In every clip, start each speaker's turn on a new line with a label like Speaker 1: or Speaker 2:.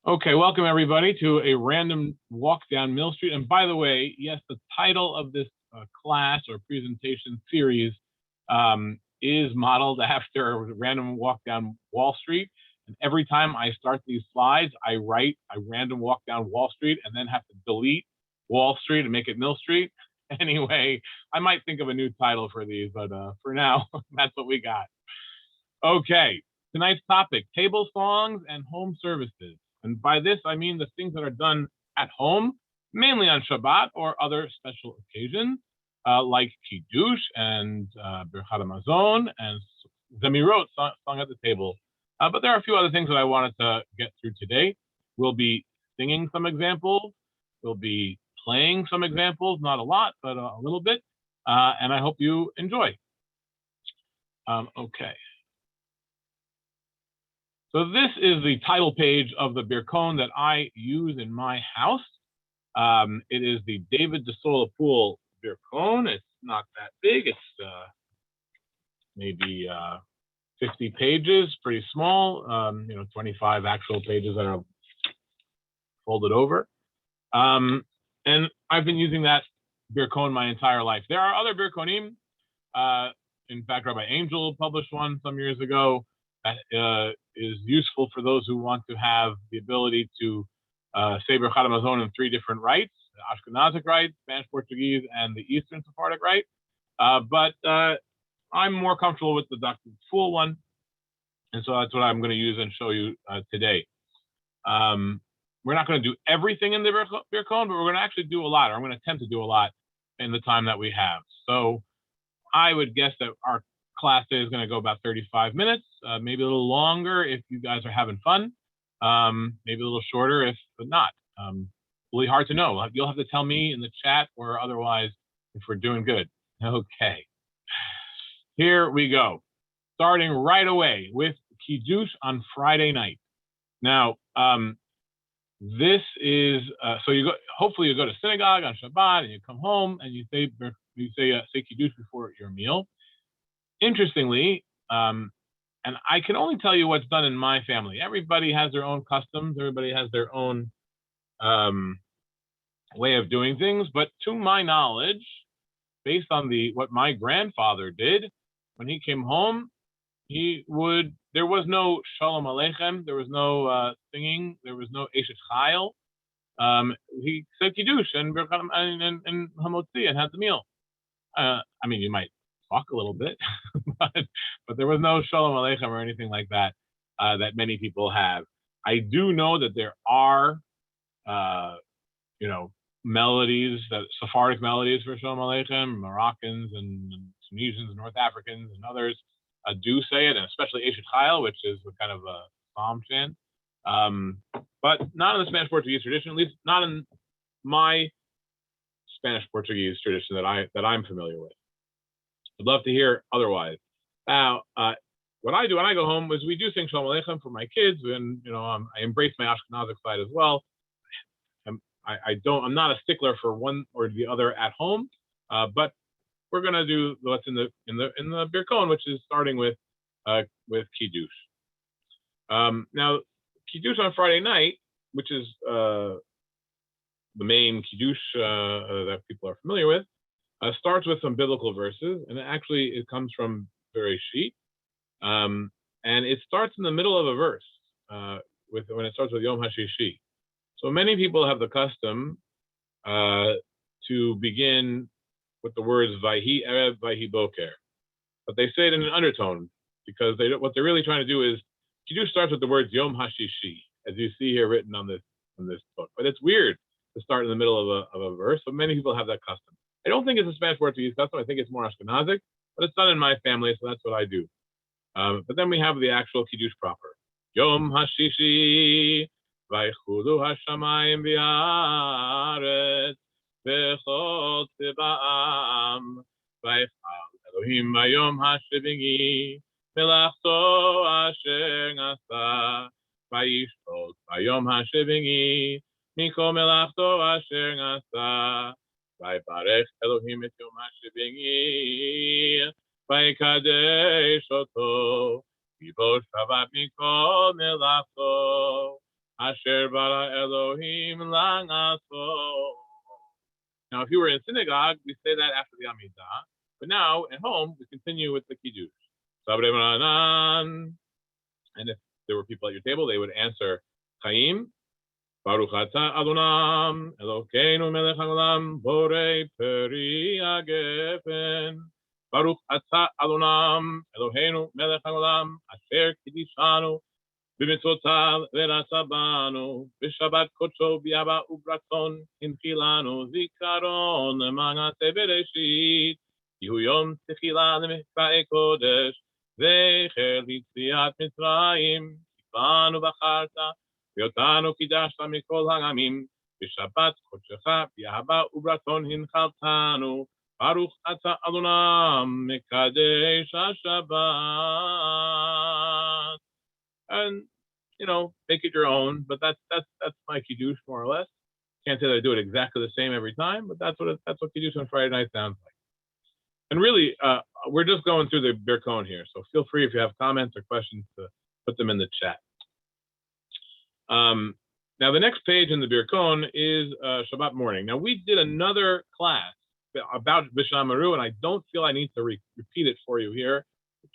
Speaker 1: Okay, welcome everybody to a random walk down Mill Street. And by the way, yes, the title of this class or presentation series is modeled after a random walk down Wall Street. And every time I start these slides, I write a random walk down Wall Street and then have to delete Wall Street and make it Mill Street. Anyway, I might think of a new title for these, but for now, that's what we got. Okay, tonight's topic, table songs and home services. And by this, I mean the things that are done at home, mainly on Shabbat or other special occasions, like Kiddush and Birchat Hamazon and Zemirot sung at the table. But there are a few other things that I wanted to get through today. We'll be singing some examples. We'll be playing some examples, not a lot, but a little bit. And I hope you enjoy. Okay. So this is the title page of the Birkon that I use in my house. It is the David de Solapool Birkon. It's not that big. It's maybe 50 pages, pretty small. 25 actual pages that are folded over. And I've been using that Birkon my entire life. There are other Birkonim. In fact, Rabbi Angel published one some years ago that is useful for those who want to have the ability to say Birchat Hamazon in three different rites: the Ashkenazic rite, Spanish Portuguese, and the Eastern Sephardic rite. But I'm more comfortable with the Dr. Full one, and so that's what I'm going to use and show you today. We're not going to do everything in the Birkon, but we're going to actually do a lot, or I'm going to attempt to do a lot in the time that we have. So I would guess that our class day is going to go about 35 minutes, maybe a little longer if you guys are having fun, maybe a little shorter if not. Really hard to know. You'll have to tell me in the chat or otherwise if we're doing good. Okay, here we go. Starting right away with Kiddush on Friday night. Now, this is so you go. Hopefully, you go to synagogue on Shabbat and you come home and you say Kiddush before your meal. Interestingly, and I can only tell you what's done in my family. Everybody has their own customs. Everybody has their own way of doing things. But to my knowledge, based on what my grandfather did when he came home, there was no Shalom Aleichem, there was no singing, there was no Eshet Chayil. He said Kiddush and Hamotzi and had the meal. I mean, you might talk a little bit, but there was no Shalom Aleichem or anything like that that many people have. I do know that there are, melodies, Sephardic melodies for Shalom Aleichem. Moroccans and Tunisians and North Africans and others do say it, and especially Eshet Chayil, which is a kind of a psalm chant, but not in the Spanish Portuguese tradition, at least not in my Spanish Portuguese tradition that I'm familiar with. I'd love to hear otherwise. Now, what I do when I go home is we do sing Shalom Aleichem for my kids, and I embrace my Ashkenazic side as well. I'm not a stickler for one or the other at home, but we're gonna do what's in the Birkon, which is starting with Kiddush. Now, Kiddush on Friday night, which is the main Kiddush that people are familiar with, starts with some biblical verses, and it comes from Bereshit, and it starts in the middle of a verse when it starts with Yom HaShishi. So many people have the custom to begin with the words Vayhi Erev, Vayhi Boker, but they say it in an undertone because what they're really trying to do is Kiddush starts with the words Yom HaShishi, as you see here written on this book. But it's weird to start in the middle of a verse, but many people have that custom. I don't think it's a Spanish Portuguese custom. I think it's more Ashkenazic, but it's done in my family, so that's what I do. But then we have the actual Kiddush proper. Yom HaShishi, Vaychudu HaShamayim V'Haaretz, V'chol Tziba'am, Vaychal Elohim Vayom HaShivini, Melachto Asher Nasa, Vayishtot Vayom HaShivini, Mikol Melachto Asher Nasa, Vaybarech Elohim et Yom HaShivini, Vaykadesh Oto, Vivo Shabbat Mikol Melachto, Asher bara Elohim la'aso. Now, if you were in synagogue, we say that after the Amidah. But now, at home, we continue with the Kiddush. And if there were people at your table, they would answer Chaim, Baruch atah Adonam, Elokeinu melech haolam, borei peri hagefen. Baruch atah Adonam, Eloheinu melech haolam, asher kidishanu, b'mitzvotav v'rasa banu, b'shabbat kodsho b'yava ubratzon, hinchilanu zikaron lema'aseh bereshit, Yehu yom techila lemikva'ei kodesh, zecher litziat Mitzrayim, tifanu b'charta, Yotanu kidashta mikol ha'amim, b'shabbat kodshecha b'yahava ubratzon hinchaltanu, Baruch atah Adonam mekadesh haShabbat. And make it your own. But that's my kiddush more or less. Can't say that I do it exactly the same every time, but that's what kiddush on Friday night sounds like. And really, we're just going through the Birkon here, so feel free if you have comments or questions to put them in the chat. Now, the next page in the Birkon is Shabbat morning. Now, we did another class about Bishamaru, and I don't feel I need to repeat it for you here.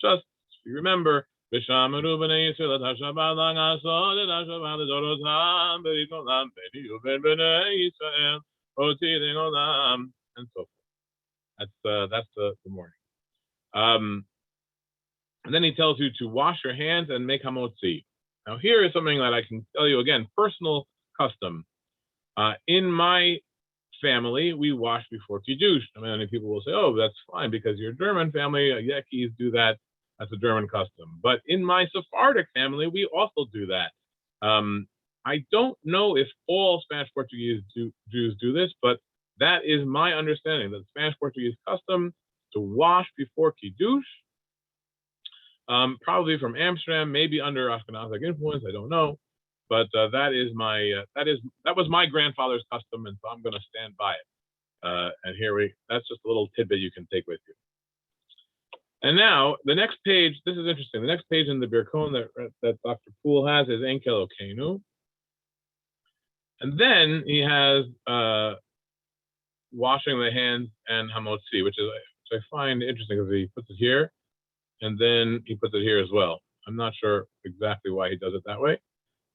Speaker 1: Just if you remember, Bishamaru b'nei Yisrael et haShabbat la'asod et haShabbat l'dorotam berit olam b'nei b'nei Yisrael oti olam, and so forth. That's the morning. And then he tells you to wash your hands and make hamotzi. Now, here is something that I can tell you again, personal custom. In my family, we wash before Kiddush. I mean, many people will say, oh, that's fine because you're a German family, Yekis do that. That's a German custom. But in my Sephardic family, we also do that. I don't know if all Spanish Portuguese Jews do this, but that is my understanding, that Spanish Portuguese custom to wash before Kiddush. Probably from Amsterdam, maybe under Ashkenazic influence, I don't know. But that was my grandfather's custom, and so I'm going to stand by it. And that's just a little tidbit you can take with you. And now the next page, this is interesting. The next page in the Birkon that Dr. Poole has is Ein Kelokeinu. And then he has washing the hands and hamotzi, which I find interesting because he puts it here, and then he puts it here as well. I'm not sure exactly why he does it that way.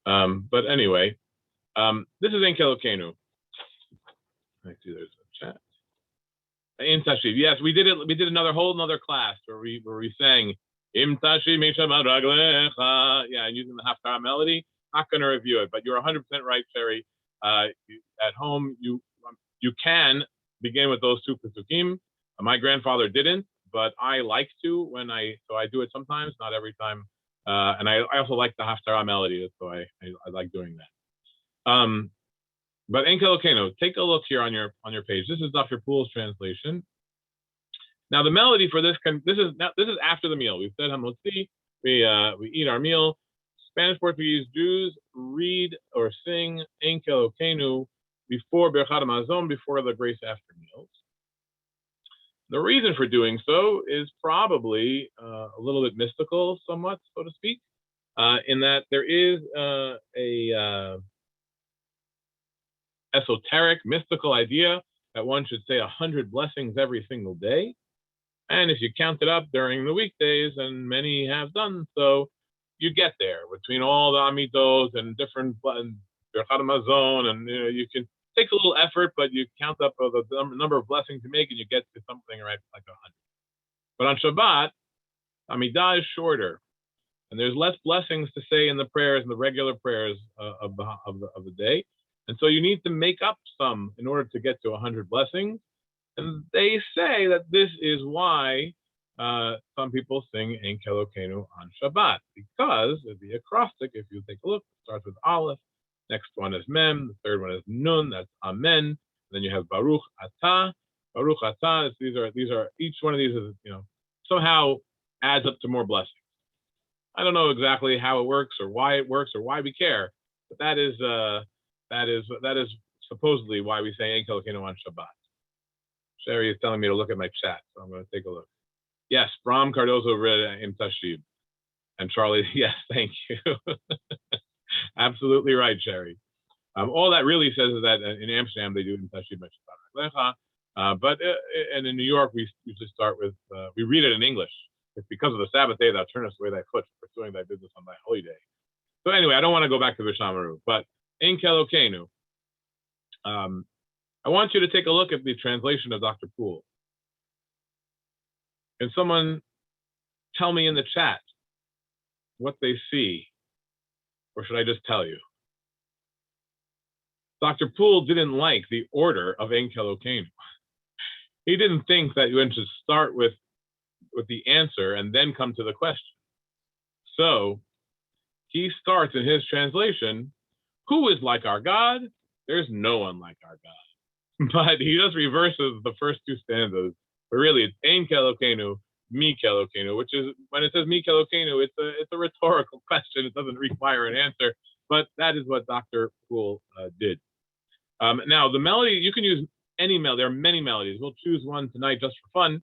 Speaker 1: But anyway, this is Ein Kelokeinu. I see there's a chat. Im Tashiv. Yes, we did it. We did another class where we sang Im Tashiv Mishabat Raglecha. Yeah, and using the Haftarah melody. Not going to review it, but you're 100% right, Sherry. At home, you can begin with those two pesukim. My grandfather didn't, but I like to so I do it sometimes, not every time. And I also like the Haftarah melody, so I like doing that. But Ein Kelokeinu, take a look here on your page. This is Dr. Poole's translation. Now the melody for this is after the meal. We've said hamotzi, we eat our meal. Spanish Portuguese Jews read or sing Ein Kelokeinu before Birchat Hamazon, before the grace after meals. The reason for doing so is probably a little bit mystical, somewhat, so to speak, in that there is a esoteric, mystical idea that one should say 100 blessings every single day. And if you count it up during the weekdays, and many have done so, you get there between all the Amidos and different Birchat Hamazon, and you can take a little effort, but you count up the number of blessings you make, and you get to something right like 100. But on Shabbat, Amidah is shorter, and there's less blessings to say in the prayers, in the regular prayers of the day. And so you need to make up some in order to get to 100 blessings. And they say that this is why some people sing Ein Kelokeinu on Shabbat, because the acrostic, if you take a look, starts with Aleph, next one is Mem, the third one is Nun, that's Amen. And then you have Baruch Atah. Baruch Atah, these are each one of these is, somehow adds up to more blessings. I don't know exactly how it works or why we care, but that is supposedly why we say Ein Kelokeinu on Shabbat. Sherry is telling me to look at my chat, so I'm going to take a look. Yes, Bram Cardozo read Im Tashiv. And Charlie, yes, thank you. Absolutely right, Sherry. All that really says is that in Amsterdam they do and in New York we usually start with we read it in English. It's because of the Sabbath day thou turnest away thy foot for pursuing thy business on thy holy day. So anyway, I don't want to go back to Vishamaru, but in Kelokenu, I want you to take a look at the translation of Dr. Poole. Can someone tell me in the chat what they see, or should I just tell you? Dr. Poole didn't like the order of En Kelokenu. He didn't think that you went to start with the answer and then come to the question. So he starts in his translation, who is like our God? There's no one like our God. But he just reverses the first two stanzas. But really, it's Ein Kelokenu, Mi Kelokenu, which is, when it says Mi Kelokenu, it's a rhetorical question. It doesn't require an answer. But that is what Dr. Poole did. Now, the melody, you can use any melody. There are many melodies. We'll choose one tonight just for fun.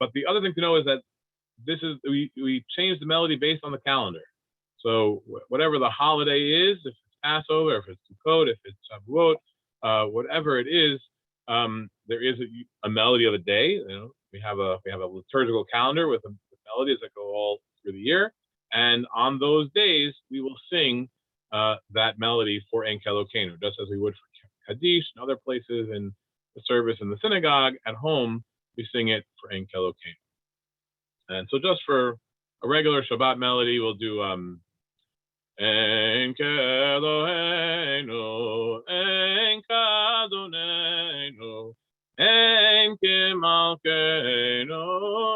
Speaker 1: But the other thing to know is that we change the melody based on the calendar. So whatever the holiday is, if it's Passover, if it's Sukkot, if it's Shavuot, whatever it is, there is a melody of a day. You know, we have a liturgical calendar with melodies that go all through the year, and on those days we will sing that melody for En Kelokenu, just as we would for Kaddish and other places in the service in the synagogue. At home, we sing it for En Kelokenu. And so, just for a regular Shabbat melody, we'll do En Keloheinu, En Kadonenu, En Kemalkeinu,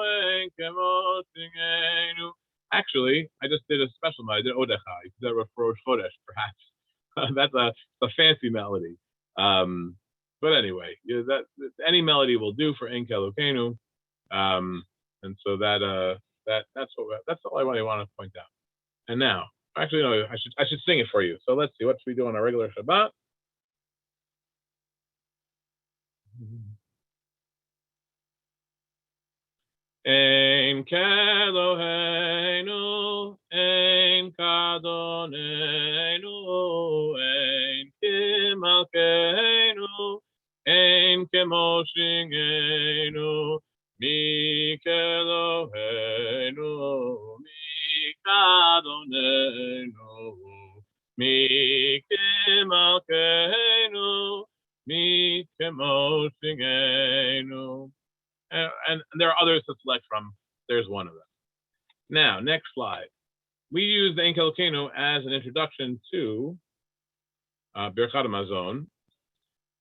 Speaker 1: En Kemosingenu. Actually, I just did a special melody. I did Odecha. You could do that for Rosh Chodesh, perhaps. That's a fancy melody. But anyway, that any melody will do for En Kelokenu. And so that's all I really want to point out. And now, actually, no, I should sing it for you. So let's see, what should we do on a regular Shabbat? Ein Keloheinu, Ein Kadonenu, Ein Kemalkeinu, Ein Kemoshingenu, Mi Keloheinu, Mi Kadonenu, Mi Kemalkeinu, Mi Kemoshingenu. And there are others to select from. There's one of them. Now, next slide. We use the En Kelokenu as an introduction to Birchat Hamazon.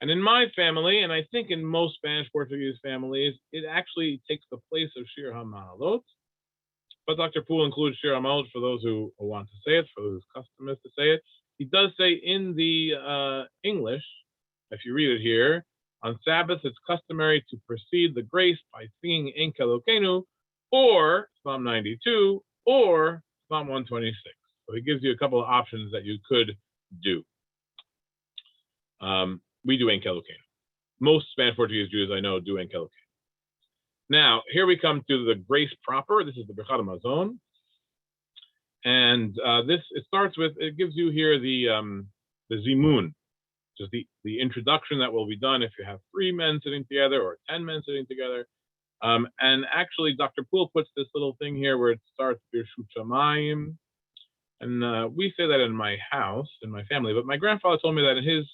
Speaker 1: And in my family, and I think in most Spanish-Portuguese families, it actually takes the place of Shir HaMa'alot. But Dr. Poole includes Shir HaMa'alot for those who want to say it, for those whose custom is to say it. He does say in the English, if you read it here, on Sabbath, it's customary to precede the grace by singing En Kelokenu, or Psalm 92, or Psalm 126. So he gives you a couple of options that you could do. We do En Kelokenu. Most Spanish-Portuguese Jews I know do En Kelokenu. Now, here we come to the grace proper. This is the Birchat Hamazon. And it starts with, it gives you here the Zimun, just the introduction that will be done if you have 3 men sitting together or 10 men sitting together. And actually, Dr. Poole puts this little thing here where it starts Birshut Shamayim. And we say that in my house, in my family, but my grandfather told me that in his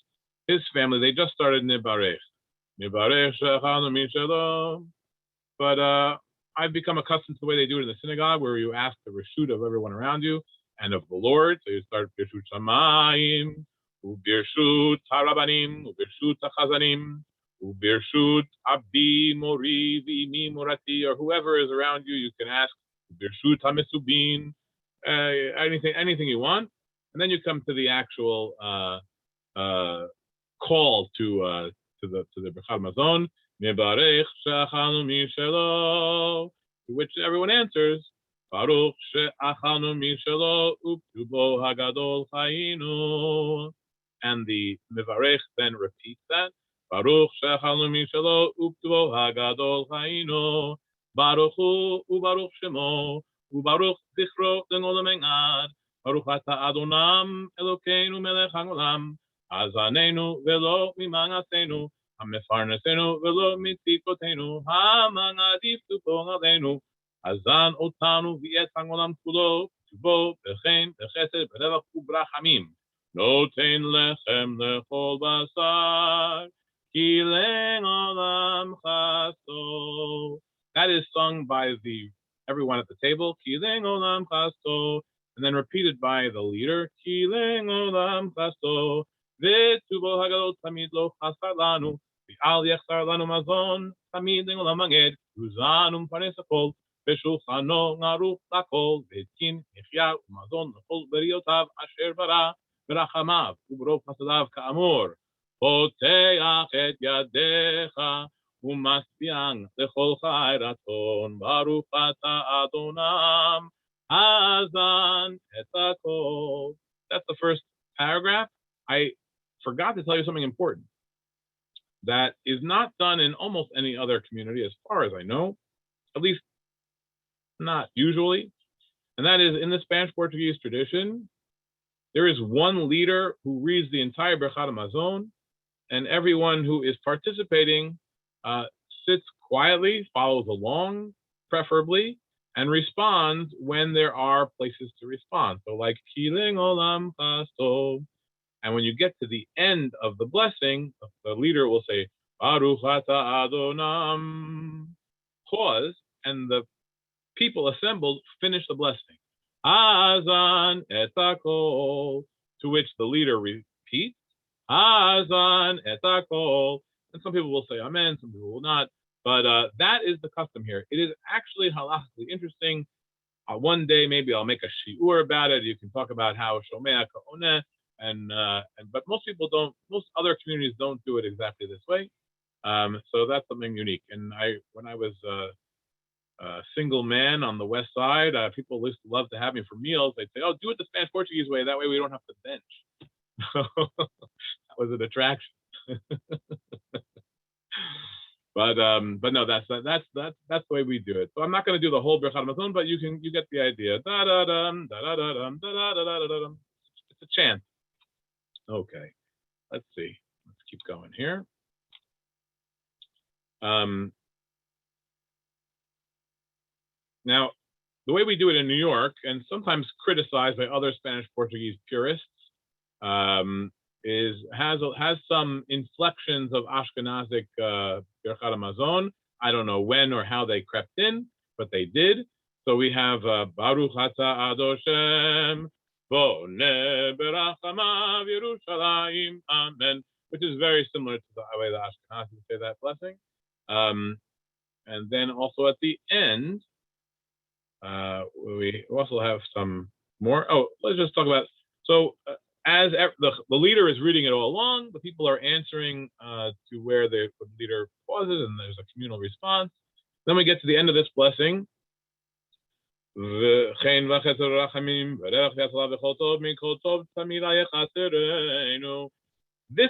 Speaker 1: family, they just started Nibarech. Nibarech Shechanu Mishalom. But I've become accustomed to the way they do it in the synagogue, where you ask the reshut of everyone around you and of the Lord. So you start Birshut Shamayim, Ubirshut Harabanim, Ubirshut Hachazanim, Ubirshut Abdi Mori V'imi Morati, or whoever is around you, you can ask Ubirshut HaMesubin, anything you want, and then you come to the actual call to the Birchat Hamazon, Mebarech She'achanu Mishelo, to which everyone answers, Baruch She'achanu Mishelo Uptubo Hagadol Chayinu. And the Mevarech then repeats that. Baruch She'achanu Mishelo Uptubo Hagadol Chayinu. Baruch Hu Ubaruch Shemo Ubaruch Zichro L'Olam Engad. Baruch Ata Adonam Elokeinu melech haolam, Hazanenu velo mimangasenu, Hamefarnesenu velo mitzvotenu, Hamangadif tupo aleinu, Hazan otanu v'et haolam kulo, Tuvo b'chein b'chesed b'revach u'brachamim, Noten lechem lechol basar, Kileng olam chasto. That is sung by everyone at the table, Kileng olam chasto, and then repeated by the leader, Kileng olam chasto, V'tuvo hagadol tamid lo chasar lanu, V'al yechsar lanu mazon, tamid le'olam maged, Uzanu m'panes hakol, V'shulchano ngaruch lakol, V'tin nichya u'mazon l'chol beriotav asher bara, V'rachamav u'brov chasadav ka'amor, Poteach et yadecha, Umasbiang lechol chayraton, Baruch ata Adonam, Hazan et hakol. That's the first paragraph. I forgot to tell you something important that is not done in almost any other community, as far as I know, at least not usually, and that is in the Spanish-Portuguese tradition, there is one leader who reads the entire Birchat Hamazon, and everyone who is participating sits quietly, follows along, preferably, and responds when there are places to respond. So like, Kileng olam chasto. And when you get to the end of the blessing, the leader will say, Baruch ata Adonam. Pause, and the people assembled finish the blessing. Hazan et hakol, to which the leader repeats, Hazan et hakol. And some people will say amen, some people will not. But that is the custom here. It is actually halachically interesting. One day maybe I'll make a shiur about it. You can talk about how shomea ka'oneh, but most people don't. Most other communities don't do it exactly this way. So that's something unique. And when I was a single man on the west side, people used to love to have me for meals. They'd say, "Oh, do it the Spanish Portuguese way. That way we don't have to bench." That was an attraction. But no, that's the way we do it. So I'm not going to do the whole Birchat Hamazon, but you get the idea. Da da dum da da da dum da da da da dum. It's a chant. Okay, let's see. Let's keep going here. Now, the way we do it in New York, and sometimes criticized by other Spanish Portuguese purists, has some inflections of Ashkenazic Birchat Hamazon. I don't know when or how they crept in, but they did. So we have Baruch ata Adoshem, Boneh berachamav Yerushalayim, Amen, which is very similar to the way the Ashkenazis say that blessing. And then also at the end, we also have some more. Oh, let's just talk about, so as the leader is reading it all along, the people are answering to where the leader pauses, and there's a communal response. Then we get to the end of this blessing. This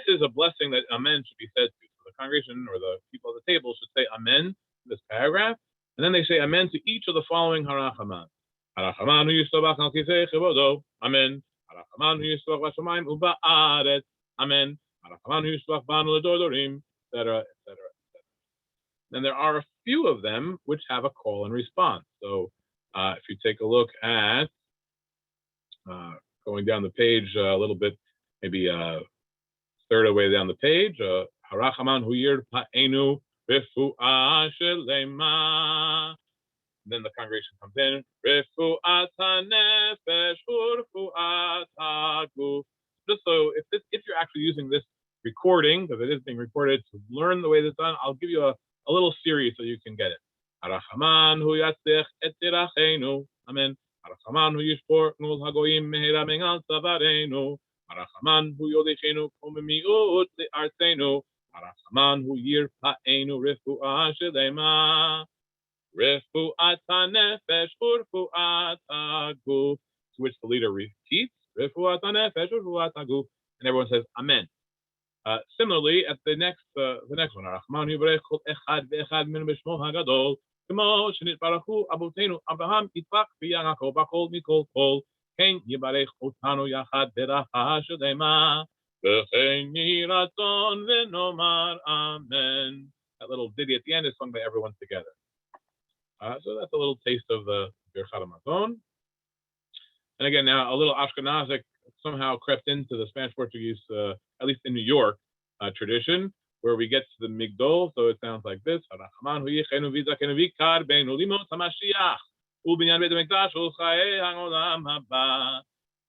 Speaker 1: is a blessing that Amen should be said to. So the congregation or the people at the table should say Amen to this paragraph, and then they say Amen to each of the following Harachaman. Harachaman hu yistabach al kisei chevodo. Amen. Harachaman hu yistabach b'shamayim uba'aretz. Amen. Harachaman hu yistabach banu l'dor dorim, etc., etc., etc. Then there are a few of them which have a call and response. So if you take a look at going down the page a little bit, maybe third away down the page, Harachaman hu yirpa'enu Refu'ah shelema. Then the congregation comes in. Refu'at hanefesh u'refu'at haguf. Just so if you're actually using this recording, because it is being recorded, to learn the way this is done, I'll give you a little series so you can get it. Harachaman hu yatzich et tirachenu. Amen. Harachaman hu yishpor nul hagoyim mehera mengal tzavarenu. Harachaman hu yodechenu komemiut li'artzenu. Harachaman hu yirpa'enu refu'ah shelema. Refu'at hanefesh u'refu'at haguf. To which the leader repeats, Refu'at hanefesh u'refu'at haguf, and everyone says Amen. Similarly, at the next one, Harachaman hu yivarech kol echad ve'echad minu b'shmo hagadol, k'mo shenitbarachu abotenu Abraham, Yitzchak, v'Yaakov, b'kol mikol kol. כן יברך אותנו יחד ברכה שלמה, וכן יהי רצון ונאמר amen. That little ditty at the end is sung by everyone together. So that's a little taste of the Birkat Hamazon. And again, now a little Ashkenazic somehow crept into the Spanish-Portuguese, at least in New York, tradition, where we get to the Migdol. So it sounds like this.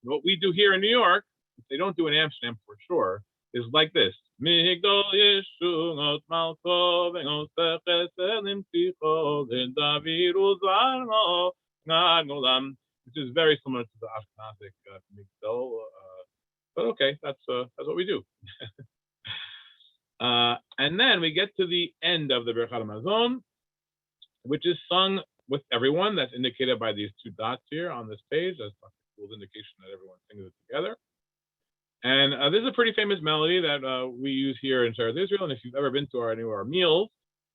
Speaker 1: What we do here in New York, if they don't do in Amsterdam for sure, is like this. Migdol Yeshua Malko V'Nosech Eselim Ticho David Uzarno Nagolam, which is very similar to the Ashkenazic Migdol, but okay, that's what we do. And then we get to the end of the Birkat Hamazon, which is sung with everyone. That's indicated by these two dots here on this page. That's a cool indication that everyone sings it together. And this is a pretty famous melody that we use here in Eretz Israel. And if you've ever been to any of our meals,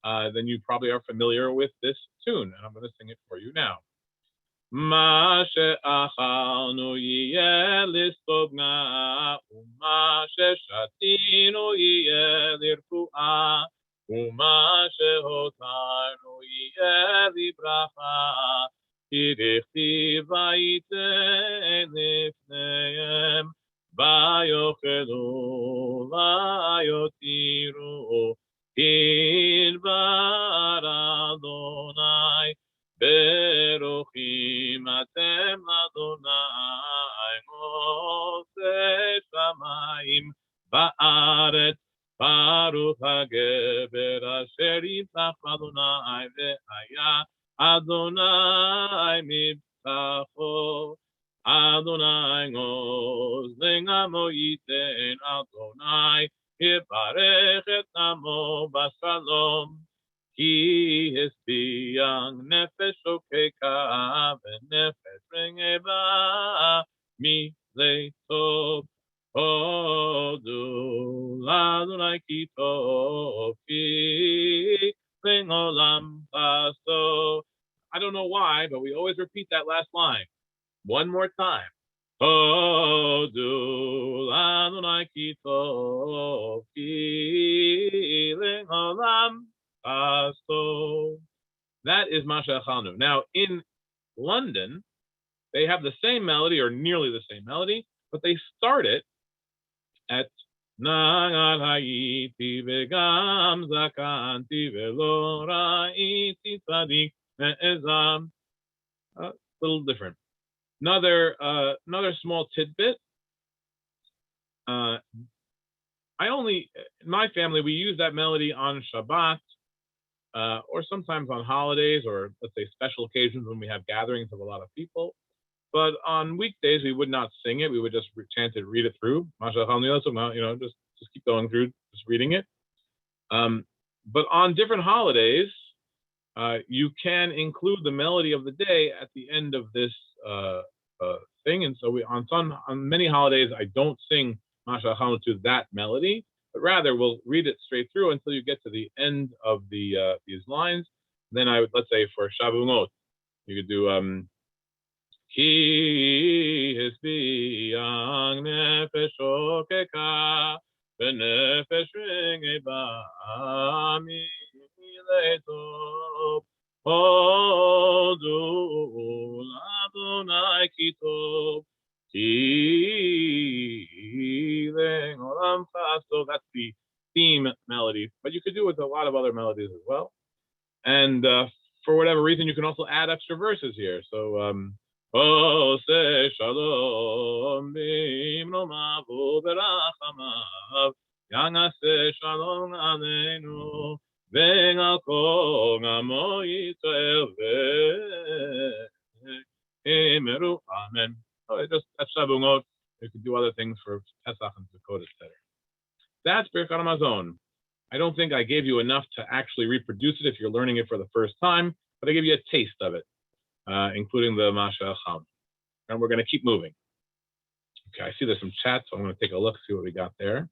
Speaker 1: then you probably are familiar with this tune. And I'm going to sing it for you now. מה שאכלנו יהיה לסטוגנה, ומה ששתינו יהיה לרפואה, ומה שהותרנו יהיה לברכה, כי דכתיב וייתן לפניהם, ויאכלו ויותירו, כי דבר אדוני, ברוכים אתם אדוני עושה שמיים בארץ, ברוך הגבר אשר יפתח אדוני והיה אדוני מבטחו, אדוני עוז עמו ייתן, אדוני יברך את עמו בשלום. כי השביע נפש שוקקה ונפש רעבה מלטוב. הודו לאדוני כי טוב, כי לעולם חסדו. I don't know why, but we always repeat that last line. One more time. הודו לאדוני כי טוב, כי לעולם so that is Masha Achalnu. Now in London, they have the same melody or nearly the same melody, but they start it at Nagar Hayiti Vegam Zakanti Velo Ra'iti Tzadik Me'ezam. A little different. Another small tidbit. In my family, we use that melody on Shabbat, or sometimes on holidays, or let's say special occasions when we have gatherings of a lot of people. But on weekdays, we would not sing it. We would just chant it, read it through. Just keep going through, just reading it. But on different holidays, you can include the melody of the day at the end of this thing. And so on many holidays, I don't sing Masha Achalnu to that melody, but rather we'll read it straight through until you get to the end of these lines. Then I would, let's say for Shavuot, you could do Ki hisbiang nefesh shokeka v'nefesh ringeba miletov hodu l'Adonai ki tov ki le'olam chasto. That's the theme melody, but you could do it with a lot of other melodies as well. And for whatever reason, you can also add extra verses here. So Ose shalom b'imromav u'berachamav Yangase shalom aleinu ve'al kol amo Yisrael ve'emeru amen. That's Shavuot. You can do other things for Pesach and Sukkot, etc. That's Birkat Hamazon. I don't think I gave you enough to actually reproduce it if you're learning it for the first time, but I gave you a taste of it, including the Masha Achalnu. And we're going to keep moving. Okay, I see there's some chat, so I'm going to take a look, see what we got there.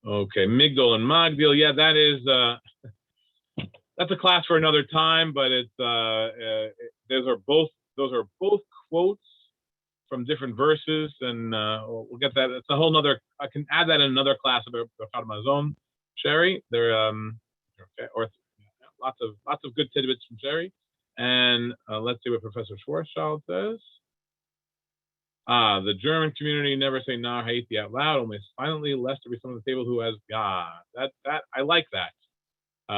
Speaker 1: Okay, Migdol and Magdil. Yeah, that is that's a class for another time, but it's those are both quotes from different verses, and we'll get that. It's a whole nother. I can add that in another class about Birkat Mazon, Sherry. There, or lots of good tidbits from Sherry. And let's see what Professor Schwarzschild says. The German community never say Nar Haiti out loud, only silently, lest there be someone at the table who has God. That I like that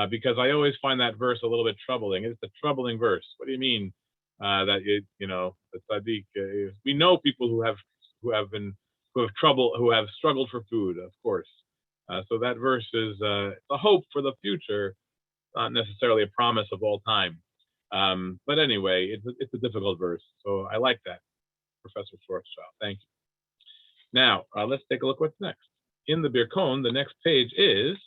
Speaker 1: because I always find that verse a little bit troubling. It's a troubling verse. What do you mean that the tzaddik? We know people who have struggled for food, of course. So that verse is a hope for the future, not necessarily a promise of all time. But anyway, it's a difficult verse, so I like that, Professor Schwarzschild. Thank you. Now, let's take a look what's next. In the Birkon, the next page is,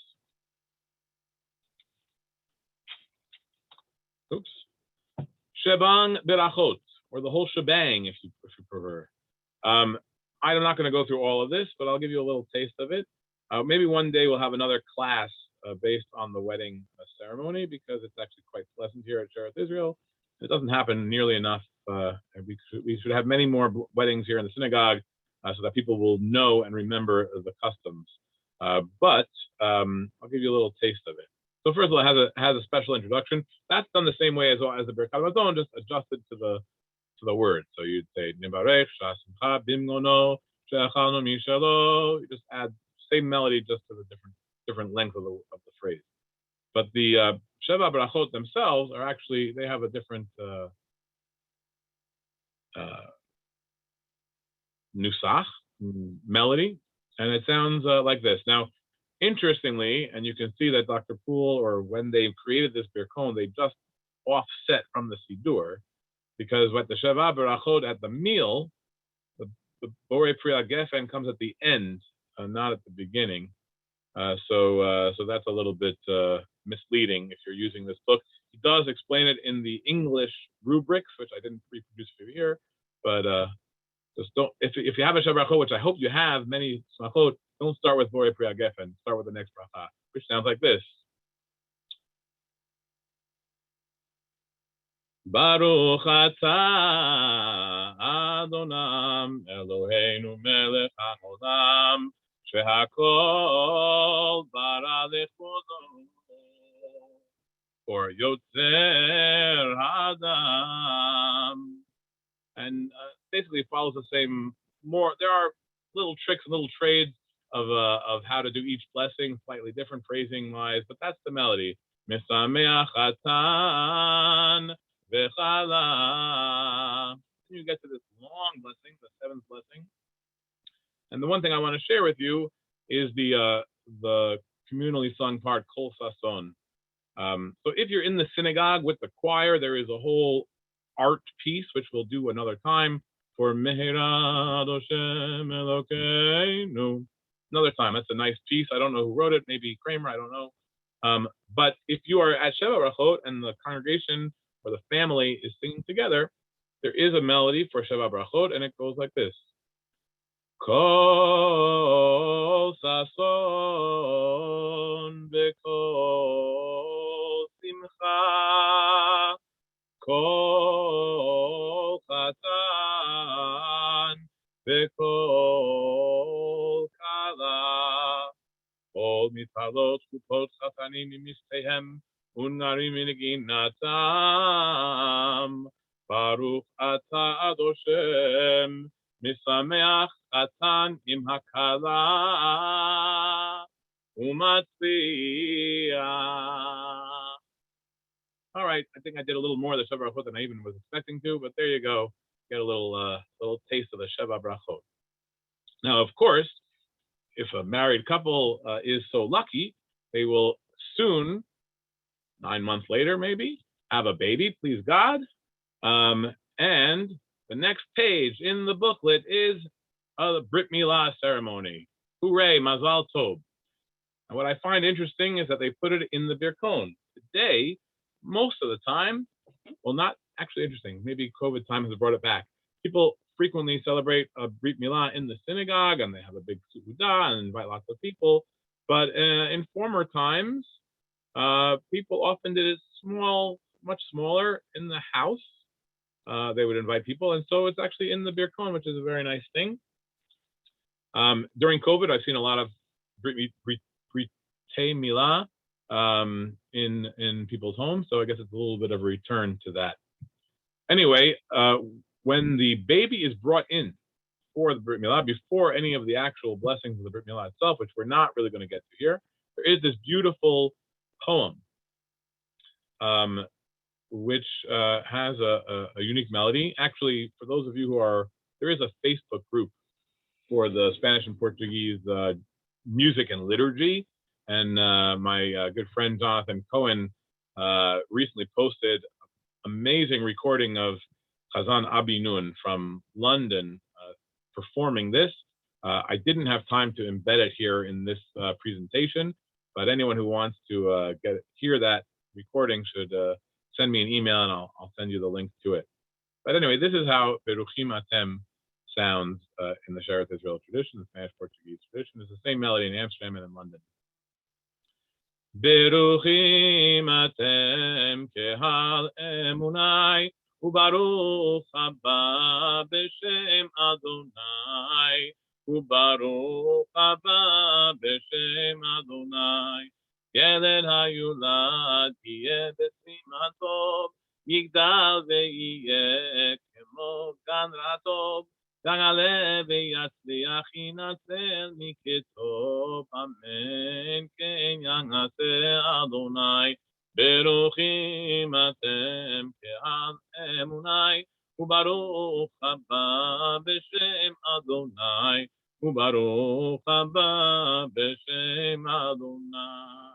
Speaker 1: Shebang Berachot, or the whole shebang, if you prefer. I'm not going to go through all of this, but I'll give you a little taste of it. Maybe one day we'll have another class based on the wedding ceremony, because it's actually quite pleasant here at Sheretz Israel. It doesn't happen nearly enough. We should have many more weddings here in the synagogue so that people will know and remember the customs. But I'll give you a little taste of it. So first of all, it has a special introduction. That's done the same way as the Birkat Hamazon, just adjusted to the word. So you'd say Nibarech, Shasimcha, Bimgono, She'achalnu Mishalo. You just add same melody, just to the different length of the phrase. But the Sheva Brachot themselves are actually, they have a different nusach, melody, and it sounds like this. Now, interestingly, and you can see that Dr. Poole, or when they created this Birkon, they just offset from the Sidur, because what the Sheva Brachot at the meal, the Borei Priya Gefen comes at the end, not at the beginning. So that's a little bit misleading if you're using this book. He does explain it in the English rubrics, which I didn't reproduce for you here, but just don't. If you have a Sheva Brachot, which I hope you have many Smachot, don't start with Borei Priya Gefen. Start with the next bracha, which sounds like this. Baruch atah Adonam Eloheinu melech haolam shehakol bara lechodo, or Yotzer Hadam, and basically follows the same. There are little tricks and little trades of how to do each blessing, slightly different phrasing wise, but that's the melody. Mesameach Atan V'chala. You get to this long blessing, the seventh blessing. And the one thing I want to share with you is the communally sung part, Kol Sason. So if you're in the synagogue with the choir, there is a whole art piece, which we'll do another time, for Meherad Hashem Elokeinu. Another time. That's a nice piece. I don't know who wrote it. Maybe Kramer. I don't know. But if you are at Sheva Brachot and the congregation or the family is singing together, there is a melody for Sheva Brachot, and it goes like this. Kol sason v'kol simcha, kol chatan v'kol kala, kol mithalot kupot chatanim mimistehem ungarim miniginatam, baruch atah Adoshem misameach chatan im hakala umatzliach. All right, I think I did a little more of the Sheva Brachot than I even was expecting to, but there you go. Get a little taste of the Sheva Brachot. Now, of course, if a married couple is so lucky, they will soon, 9 months later maybe, have a baby, please God. And the next page in the booklet is the Brit Milah ceremony. Hooray, Mazal Tov. And what I find interesting is that they put it in the Birkon. Today, most of the time, well, not actually interesting, maybe COVID time has brought it back. People frequently celebrate a Brit Milah in the synagogue, and they have a big su'udah and invite lots of people. But in former times, people often did it much smaller in the house. they would invite people, and so it's actually in the Birkon, which is a very nice thing. During COVID, I've seen a lot of Brit Milah in people's homes, so I guess it's a little bit of a return to that. Anyway, when the baby is brought in for the Brit Milah, before any of the actual blessings of the Brit Milah itself, which we're not really going to get to here, there is this beautiful poem, which has a unique melody. Actually, for those of you who are, there is a Facebook group for the Spanish and Portuguese music and liturgy, and my good friend Jonathan Cohen recently posted an amazing recording of Chazan Abinun from London performing this. I didn't have time to embed it here in this presentation, but anyone who wants to hear that recording should send me an email, and I'll send you the link to it. But anyway, this is how Beruchim Atem sounds in the Sheretz Israel tradition, the Spanish-Portuguese tradition. It's the same melody in Amsterdam and in London. Beruchim Atem Kehal Emunai Ubaruch Haba B'Shem Adonai Ubaruch Haba B'Shem Adonai Yeled Hayulad Yeh B'Simchat Tov Yigdal Ve'yeh Kemo Gan Ratov Yagale Ve'yatzliach Yinatzel Miketov Amen Ken Yanaseh Adonai Beruchim Atem Ke'al Emunai Ubaruch Haba B'Shem Adonai Ubaruch Haba B'Shem Adonai.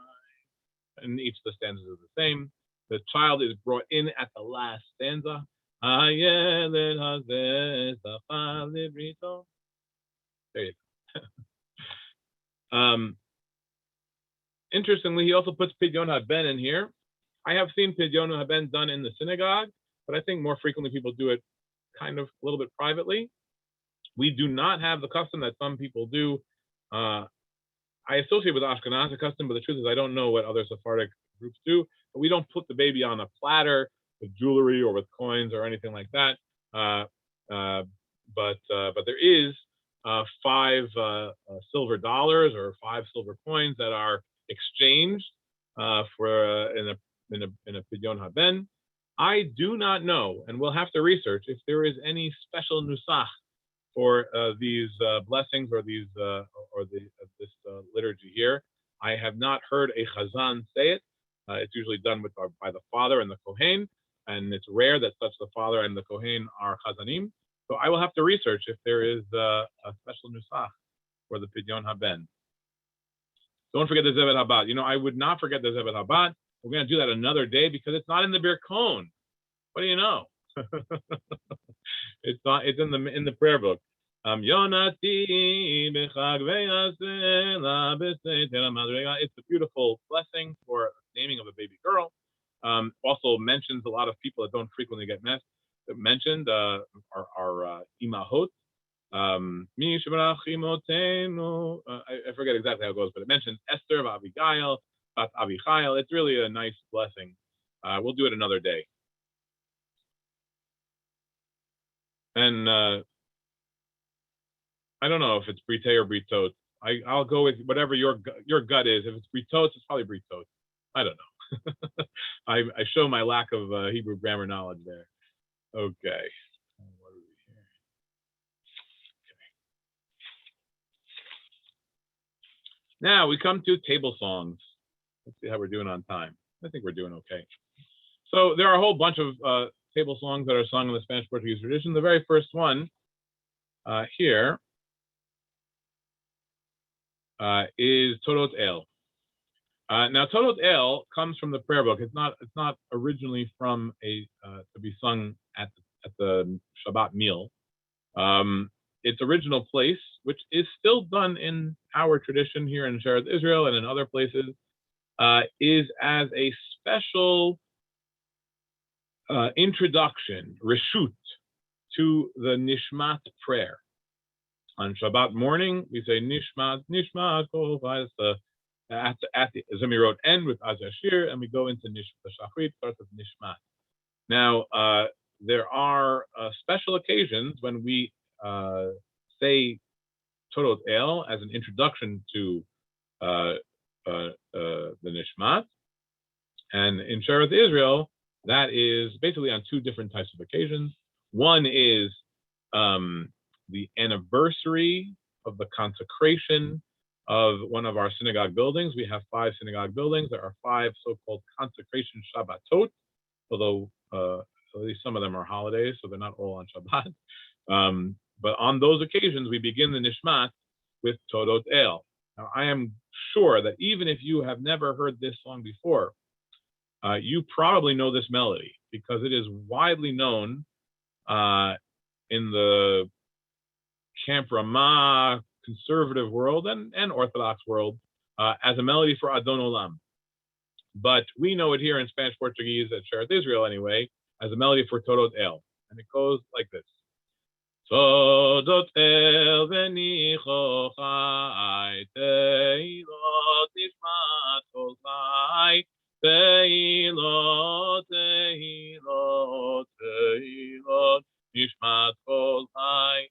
Speaker 1: And each of the stanzas is the same. The child is brought in at the last stanza. There you go. Interestingly, he also puts Pidyon HaBen in here. I have seen Pidyon HaBen done in the synagogue, but I think more frequently people do it kind of a little bit privately. We do not have the custom that some people do. I associate with Ashkenazi custom, but the truth is I don't know what other Sephardic groups do. But we don't put the baby on a platter with jewelry or with coins or anything like that. But there is 5 silver dollars or 5 silver coins that are exchanged for in a Pidyon HaBen. I do not know, and we'll have to research if there is any special nusach for these blessings or these this liturgy here. I have not heard a chazan say it. It's usually done by the father and the kohen, and it's rare that such the father and the kohen are chazanim. So I will have to research if there is a special nusach for the Pidyon HaBen. Don't forget the Zevet Habat. You know, I would not forget the Zevet Habat. We're going to do that another day because it's not in the Birkon. What do you know? It's not. It's in the prayer book. It's a beautiful blessing for naming of a baby girl. Also mentions a lot of people that don't frequently get mentioned. Our imahot. I forget exactly how it goes, but it mentions Esther, Abigail, Abichail. It's really a nice blessing. We'll do it another day. And I don't know if it's Brite or Britot. I'll go with whatever your gut is. If it's Britot, it's probably Britot. I don't know. I show my lack of Hebrew grammar knowledge there. Okay. What are we here? Okay. Now we come to table songs. Let's see how we're doing on time. I think we're doing okay. So there are a whole bunch of table songs that are sung in the Spanish-Portuguese tradition. The very first one here is Torot El. Now Torot El comes from the prayer book. It's not originally from to be sung at the Shabbat meal. Its original place, which is still done in our tradition here in Sheretz Israel and in other places, is as a special introduction, reshut, to the Nishmat prayer. On Shabbat morning, we say Nishmat, Nishmat, at the Zemirot end with Azashir, and we go into the Shachrit, starts with Nishmat. Now, there are special occasions when we say Torot El as an introduction to the Nishmat. And in Sheretz Israel, that is basically on two different types of occasions. One is the anniversary of the consecration of one of our synagogue buildings. We have 5 synagogue buildings. There are 5 so-called consecration Shabbatot, although at least some of them are holidays, so they're not all on Shabbat. But on those occasions, we begin the Nishmat with Torot El. Now, I am sure that even if you have never heard this song before, you probably know this melody because it is widely known in the Camp Ramah conservative world and Orthodox world as a melody for Adon Olam. But we know it here in Spanish Portuguese at Sheretz Israel anyway as a melody for Torot El. And it goes like this. Torot El v'nicho chai teilot nishmat kol chai teilot teilot teilot nishmat kol chai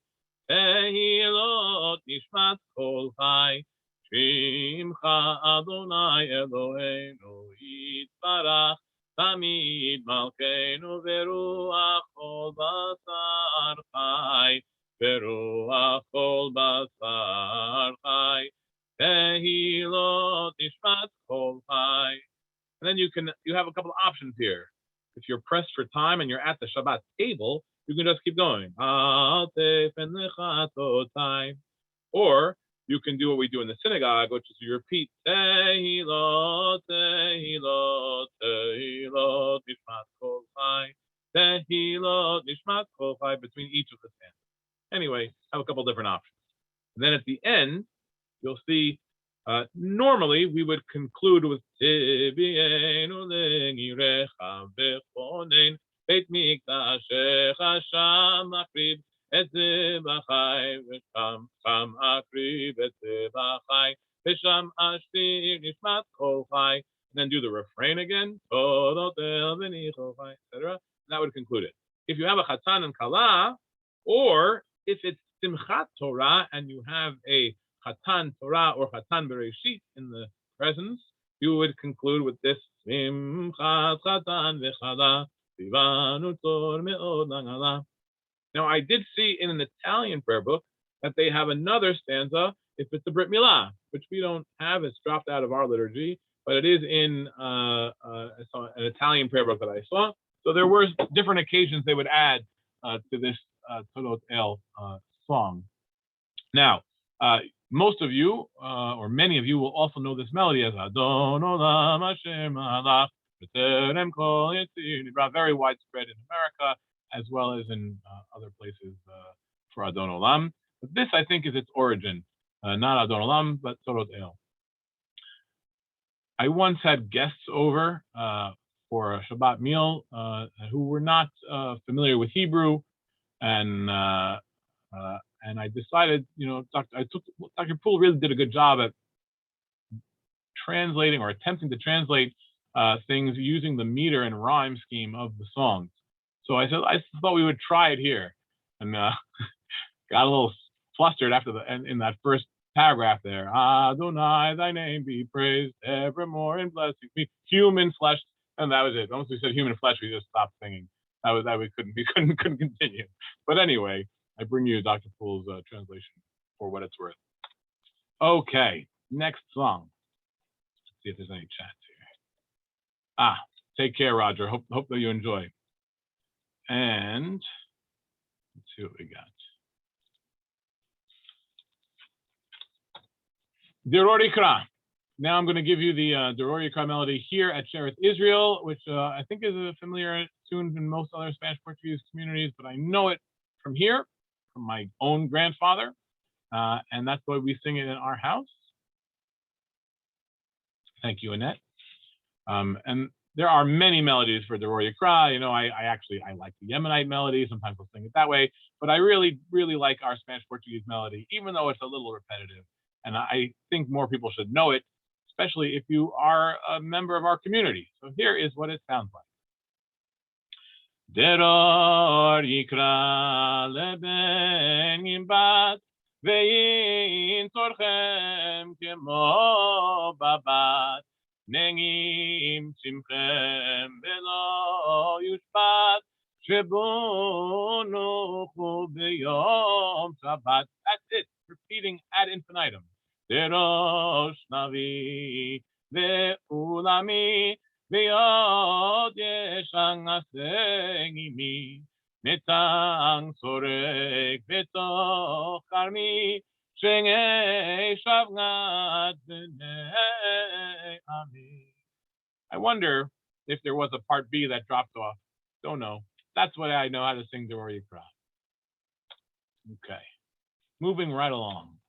Speaker 1: teilot nishmat kol chai Shimcha Adonai Eloheinu Yitbarach Tamid Malkeinu Veruach Kol Basar Chai Veruach Kol Basar Chai Tehilot Nishmat Kol Chai. And then you have a couple of options here. If you're pressed for time and you're at the Shabbat table, you can just keep going. Or you can do what we do in the synagogue, which is you repeat Tehilot, Tehilot, Tehilot, Nishmat Kol Chai, Tehilot, Nishmat Kol Chai between each of the stanzas. Anyway, have a couple different options. And then at the end, you'll see, normally we would conclude with Tibienu le'nirecha v'chonen beit mikdashecha sham akrib et zebachai v'sham akrib et zebachai v'sham ashtir nishmat kol chai. And then do the refrain again, Torot El v'nicho chai, etc. And that would conclude it. If you have a chatan and kala, or if it's Simchat Torah and you have a Chatan Torah or Chatan Bereshit in the presence, you would conclude with this Simchat Chatan v'chala Vivanu Tor me'od nagala. Now, I did see in an Italian prayer book that they have another stanza if it's a Brit Milah, which we don't have. It's dropped out of our liturgy, but it is in an Italian prayer book that I saw. So there were different occasions they would add to this Torot El song. Now, most of you, or many of you, will also know this melody as Adon Olam Hashem Malach B'Terem Kol Yitzir, very widespread in America as well as in other places for Adon Olam. But this, I think, is its origin, not Adon Olam, but Torot El. I once had guests over for a Shabbat meal who were not familiar with Hebrew, and I decided, Dr. Poole really did a good job at translating or attempting to translate things using the meter and rhyme scheme of the songs. So I thought we would try it here, and got a little flustered after in that first paragraph there. Adonai, thy name be praised evermore in blessing me, human flesh, and that was it. Once we said human flesh, we just stopped singing. We couldn't continue. But anyway, I bring you Dr. Poole's translation for what it's worth. Okay, next song. Let's see if there's any chats here. Take care, Roger. Hope that you enjoy. And let's see what we got. Deror Yikra. Now I'm going to give you the Deror Yikra melody here at Sheretz Israel, which I think is a familiar tune in most other Spanish Portuguese communities, but I know it from here, from my own grandfather, and that's why we sing it in our house. Thank you, Annette. And there are many melodies for Deror Yikra. I like the Yemenite melody. Sometimes we'll sing it that way, but I really, really like our Spanish Portuguese melody, even though it's a little repetitive. And I think more people should know it, especially if you are a member of our community. So here is what it sounds like. Deror yikra leben imbat ve'in torchem kemo babat nengim simchem velo yushbat shebonu beyom Shabbat. That's it. Repeating ad infinitum. Derosh navi ve'ulami Ve'od yeshang asengimi Netang sorek betoch karmi Shengei shavnat b'nei ami. I wonder if there was a part B that dropped off. Don't know. That's what I know how to sing Dor Yikra. Okay. Moving right along.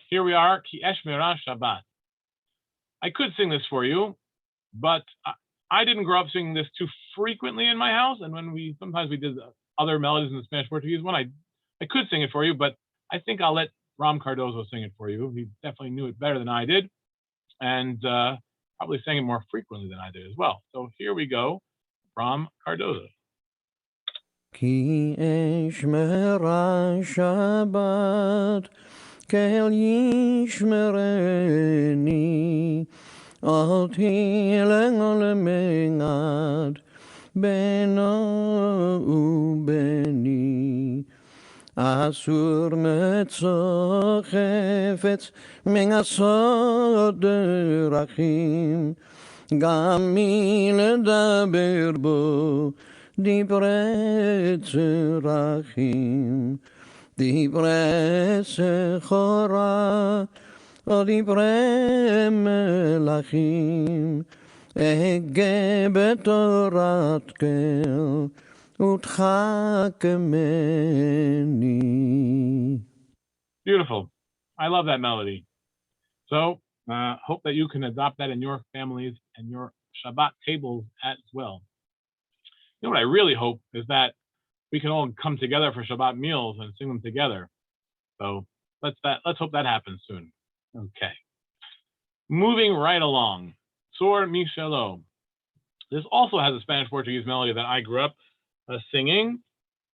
Speaker 1: Here we are, Ki Esh Merah Shabbat. I could sing this for you, but I didn't grow up singing this too frequently in my house. And when sometimes we did other melodies in the Spanish Portuguese one, I could sing it for you, but I think I'll let Ram Cardozo sing it for you. He definitely knew it better than I did, and probably sang it more frequently than I did as well. So here we go, Ram Cardozo.
Speaker 2: Ki eshmera Shabbat kel yishmereni Oti le'olamengad beno ubeni Asur metzor chefetz mengasod derachim Gam miledaber bo divrei tzrachim divrei sechora O divrei melachim ege betorat kel utchakemeni.
Speaker 1: Beautiful. I love that melody. So hope that you can adopt that in your families and your Shabbat tables as well. You know what I really hope is that we can all come together for Shabbat meals and sing them together. So let's hope that happens soon. Okay. Moving right along. Sor Michelo. This also has a Spanish-Portuguese melody that I grew up singing,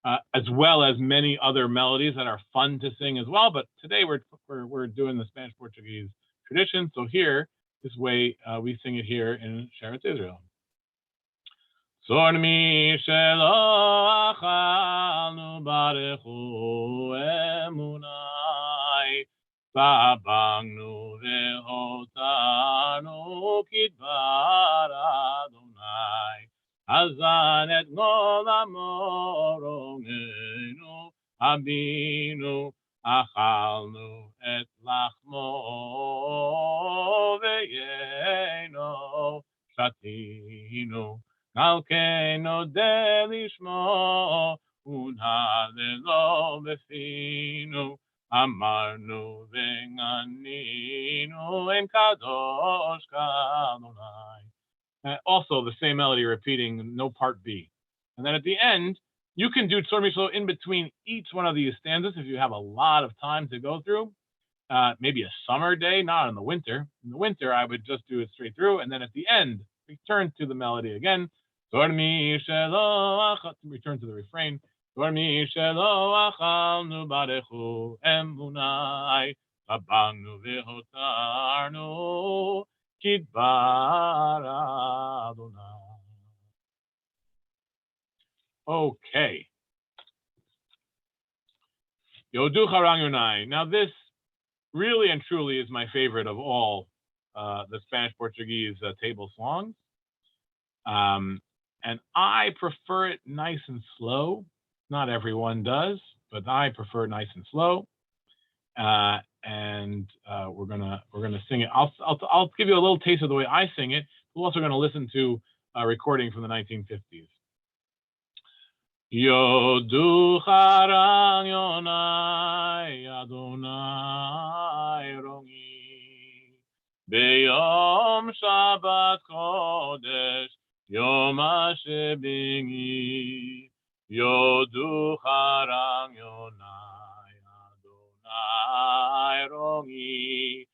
Speaker 1: as well as many other melodies that are fun to sing as well. But today we're doing the Spanish-Portuguese tradition. So here, this way we sing it here in Sheretz Israel. Sor Michelo achalnu barechu emunai Sabangnu ve'otarnu kidbar Adonai Hazan et golamo rongenu Abinu achalnu et lachmo ve'yeno shatinu Nalkeno delishmo unhalelo befinu Amarnu v'nganinu en kadosh Adonai. Also, the same melody repeating, no part B. And then at the end, you can do Tzor Mishlo in between each one of these stanzas if you have a lot of time to go through. Maybe a summer day, not in the winter. In the winter, I would just do it straight through, and then at the end, return to the melody again. Return to the refrain. Michelo achalnu barechu emunai Sabangnu ve'otarnu kidbar Adonai. Okay. Yodu Charang Yonai. Now this really and truly is my favorite of all the Spanish-Portuguese table songs. And I prefer it nice and slow. Not everyone does, but I prefer nice and slow. And we're gonna sing it. I'll give you a little taste of the way I sing it. We're also gonna listen to a recording from the 1950s. Yodu Charang Yonai Adonai Rongi Beyom Shabbat Kodesh Yom HaShebingi Yodu Charang Yonai Adonai Rongi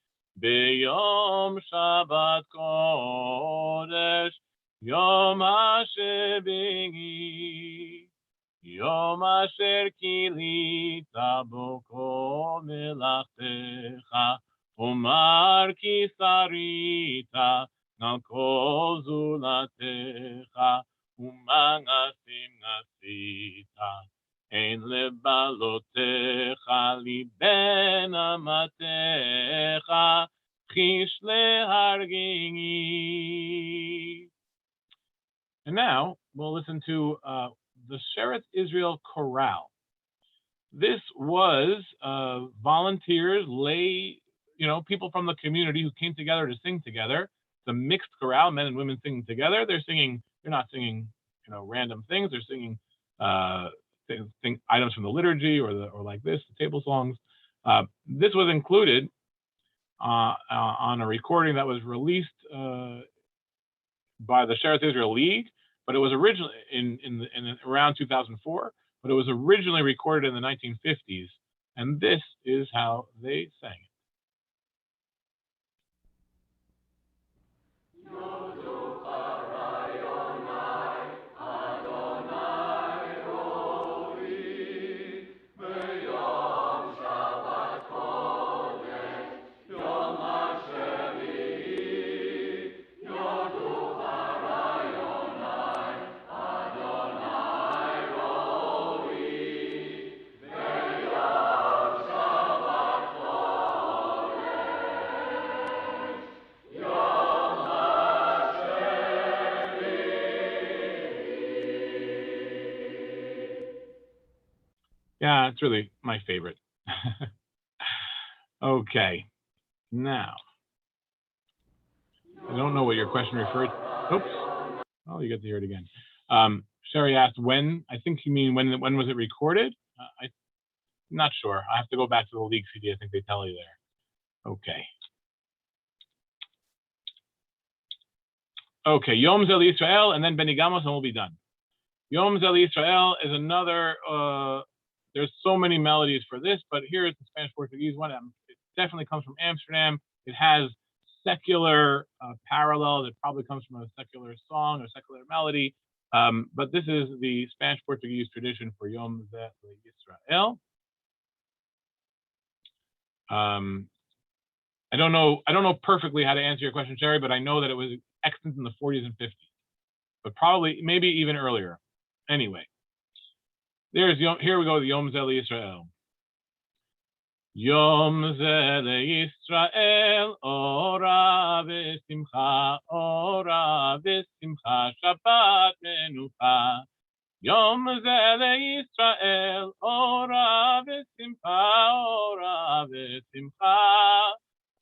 Speaker 1: Beyom Shabbat Kodesh Yom Asher B'Gi, Yom Asher Kilita Bo Kol Melachtecha, Umar Ki Sarita Al Kol Zulatecha, Umangasim Nasita, Ein Lebalotecha Liben Amatecha, Chish Lehargini. And now we'll listen to the Sheretz Israel Corral. This was volunteers, people from the community who came together to sing together. It's a mixed chorale, men and women singing together. They're not singing, random things. They're singing items from the liturgy or like this, the table songs. This was included on a recording that was released by the Sheretz Israel League, but it was originally in around 2004, but it was originally recorded in the 1950s, and this is how they sang it. Yeah, it's really my favorite. Okay, now, I don't know what your question referred to. Oops. Oh, you get to hear it again. Sherry asked when. I think you mean when was it recorded? I'm not sure. I have to go back to the League CD. I think they tell you there. Okay. Okay, Yom Zel Yisrael, and then Beni Gamos, and we'll be done. Yom Zel Yisrael is another, there's so many melodies for this, but here is the Spanish-Portuguese one. It definitely comes from Amsterdam. It has secular parallels. It probably comes from a secular song or secular melody. But this is the Spanish-Portuguese tradition for Yom Zel Yisrael. I don't know perfectly how to answer your question, Sherry, but I know that it was extant in the 40s and 50s, but probably maybe even earlier. Anyway, here we go with Yom Zel Yisrael. Yom Zel Yisrael, ora v'simcha, Shabbat Menucha. Yom Zel Yisrael, ora v'simcha,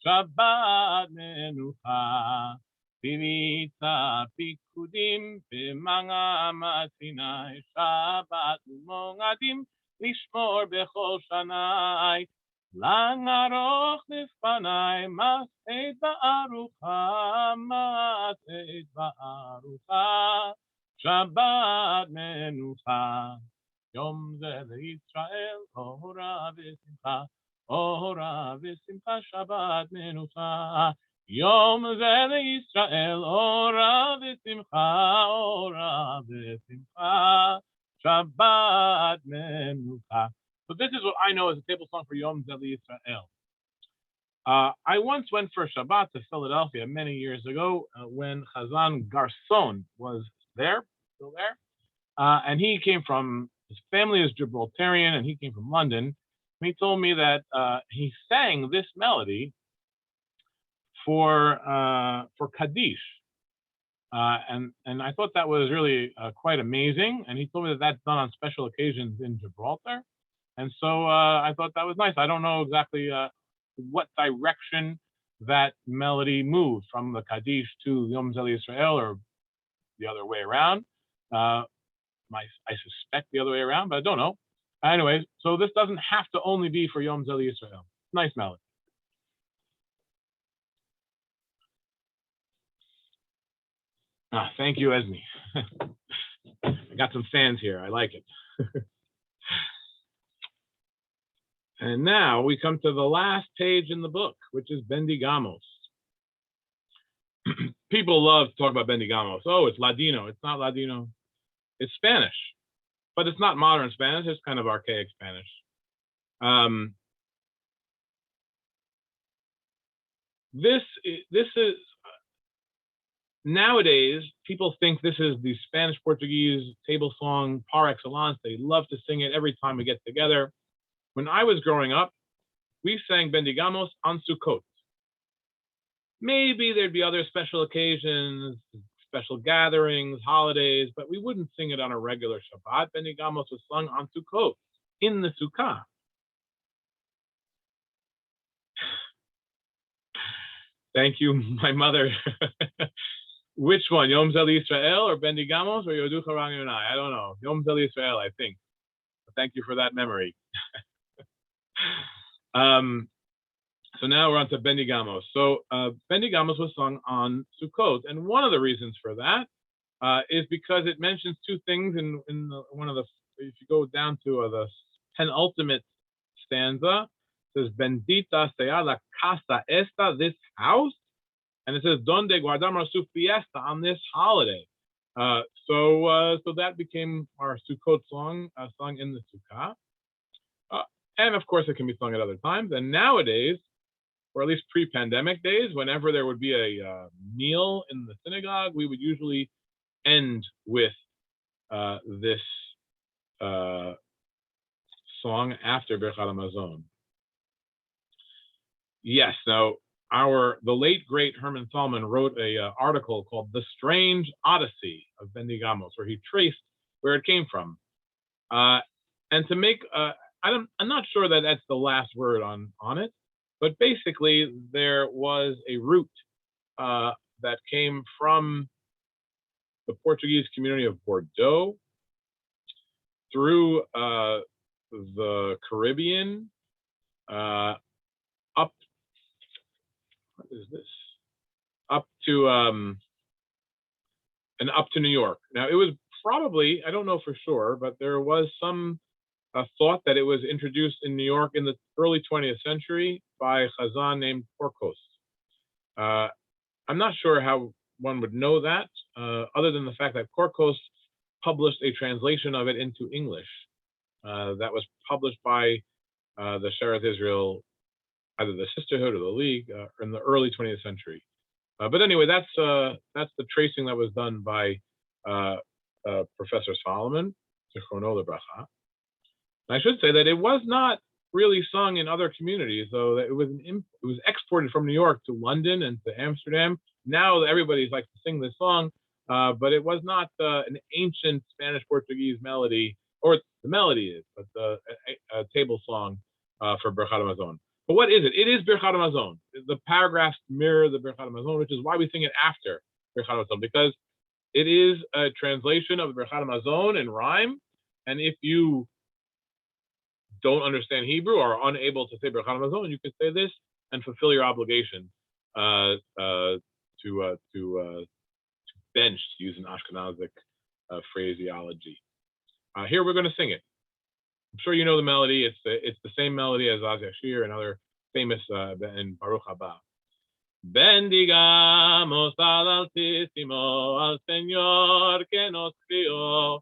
Speaker 1: Shabbat Menucha. Bivitza pikudim b'manga matinai, Shabbat u'moadim lishmor bechol shanai. Lang aroch lifnai, mas'ed ba'arucha, Shabbat menucha. Yom Zel Yisrael, ora v'simcha, Shabbat menucha. Yom Zel Yisrael, ora v'simcha, Shabbat menucha. So this is what I know as a table song for Yom Zel Yisrael. I once went for Shabbat to Philadelphia many years ago when Chazan Garson was there, still there, and he came from, his family is Gibraltarian, and he came from London. And he told me that he sang this melody for Kaddish, and I thought that was really quite amazing. And he told me that that's done on special occasions in Gibraltar, and so I thought that was nice. I don't know exactly what direction that melody moved from the Kaddish to Yom Zel Yisrael, or the other way around. I suspect the other way around, but I don't know. Anyway, so this doesn't have to only be for Yom Zel Yisrael. Nice melody. Thank you, Esme. I got some fans here. I like it. And now we come to the last page in the book, which is Bendigamos. people love to talk about bendigamos. Oh, it's Ladino. It's not Ladino. It's Spanish, but it's not modern Spanish. It's kind of archaic Spanish. This is nowadays people think this is the Spanish Portuguese table song par excellence. They love to sing it every time we get together. When I was growing up, we sang bendigamos on Sukkot. Maybe there'd be other special occasions, special gatherings, holidays, but we wouldn't sing it on a regular Shabbat. Bendigamos was sung on Sukkot, in the Sukkah. Thank you, my mother. Which one, Yom Zel Yisrael or bendigamos or Yodu Charang Yonai? I don't know. Yom Zel Yisrael, I think. But thank you for that memory. So now we're on to bendigamos. So bendigamos was sung on Sukkot, and one of the reasons for that is because it mentions two things in one of the. If you go down to the penultimate stanza, it says "Bendita sea la casa esta," this house, and it says "Donde guardamos su fiesta," on this holiday. So that became our Sukkot song, sung in the Sukkah, and of course it can be sung at other times. And nowadays, or at least pre-pandemic days, whenever there would be a meal in the synagogue, we would usually end with this song after Birkat Hamazon. Yes, now the late great Herman Salman wrote a article called "The Strange Odyssey of Bendigamos," where he traced where it came from. And to make, I'm not sure that that's the last word on it, but basically there was a route that came from the Portuguese community of Bordeaux through the Caribbean up. What is this? Up to and up to New York. Now it was probably, I don't know for sure, but there was some thought that it was introduced in New York in the early 20th century by a Chazan named Corcos. I'm not sure how one would know that, other than the fact that Corcos published a translation of it into English that was published by the Sheretz Israel, either the Sisterhood or the League, in the early 20th century. But anyway, that's the tracing that was done by Professor Solomon, Zichrono Lebracha. I should say that it was not really sung in other communities, though. That it was exported from New York to London and to Amsterdam. Now everybody likes to sing this song, but it was not an ancient Spanish-Portuguese melody, or the melody is, but a table song for Birkat Hamazon. But what is it? It is Birkat Hamazon. The paragraphs mirror the Birkat Hamazon, which is why we sing it after Birkat Hamazon, because it is a translation of Birkat Hamazon in rhyme, and if you don't understand Hebrew or are unable to say Birkat Hamazon, you can say this and fulfill your obligation to bench, to use an Ashkenazic phraseology. Here we're going to sing it. I'm sure you know the melody. It's the same melody as Az Yashir and other famous in Baruch Haba. Bendigamos al Altísimo, al Señor que nos crió.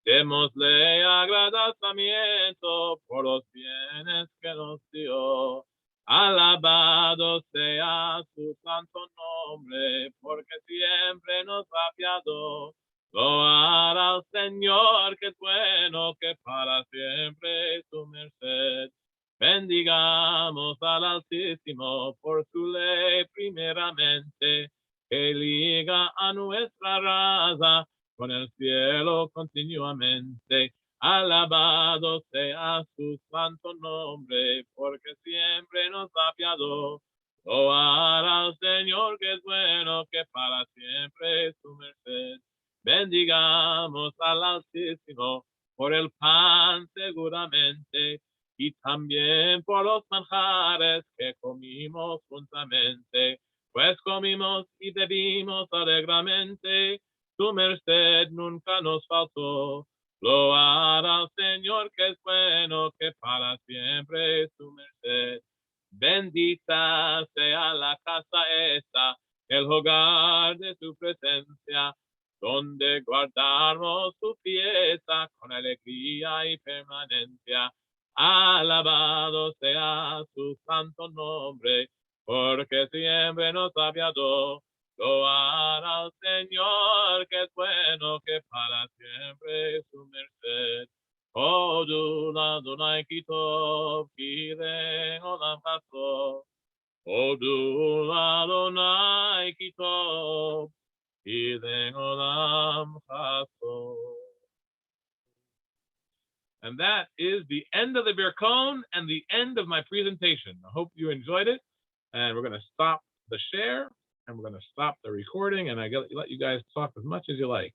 Speaker 1: Démosle agradecimiento por los bienes que nos dio. Alabado sea su santo nombre, porque siempre nos ha fiado. Loar al Señor que es bueno, que para siempre es su merced. Bendigamos al Altísimo por su ley primeramente, que liga a nuestra raza con el cielo continuamente. Alabado sea su santo nombre, porque siempre nos ha fiado. Loar al Señor que es bueno, que para siempre es su merced. Bendigamos al Altísimo por el pan seguramente, y también por los manjares que comimos juntamente, pues comimos y bebimos alegremente, su merced nunca nos faltó. Loar al Señor que es bueno, que para siempre es su merced. Bendita sea la casa esta, el hogar de su presencia, donde guardamos su fiesta con alegría y permanencia. Alabado sea su santo nombre, porque siempre nos ha apiadado. Loar al Señor, que es bueno, que para siempre es su merced. Odula Adonai Kitov, Kidei Olam Chasov. Odula Adonai Kitov, Kidei Olam Chasov. And that is the end of the Birkon and the end of my presentation. I hope you enjoyed it. And we're going to stop the share and we're going to stop the recording. And I let you guys talk as much as you like.